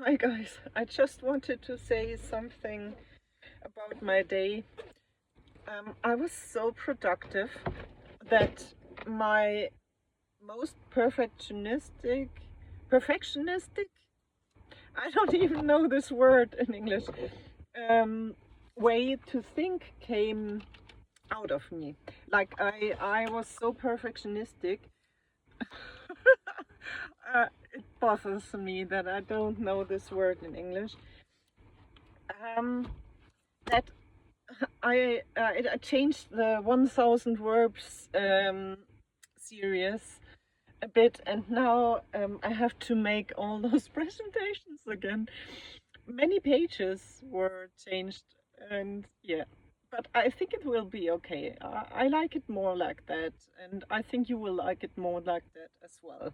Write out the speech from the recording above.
Hi guys, I just wanted to say something about my day. I was so productive that my most perfectionistic, I don't even know this word in English, um, way to think came out of me. Like I was so perfectionistic. It bothers me that I don't know this word in English. Um, that I changed the 1000 verbs series a bit, and now I have to make all those presentations again. Many pages were changed, and yeah, but I think it will be okay. I like it more like that, and I think you will like it more like that as well.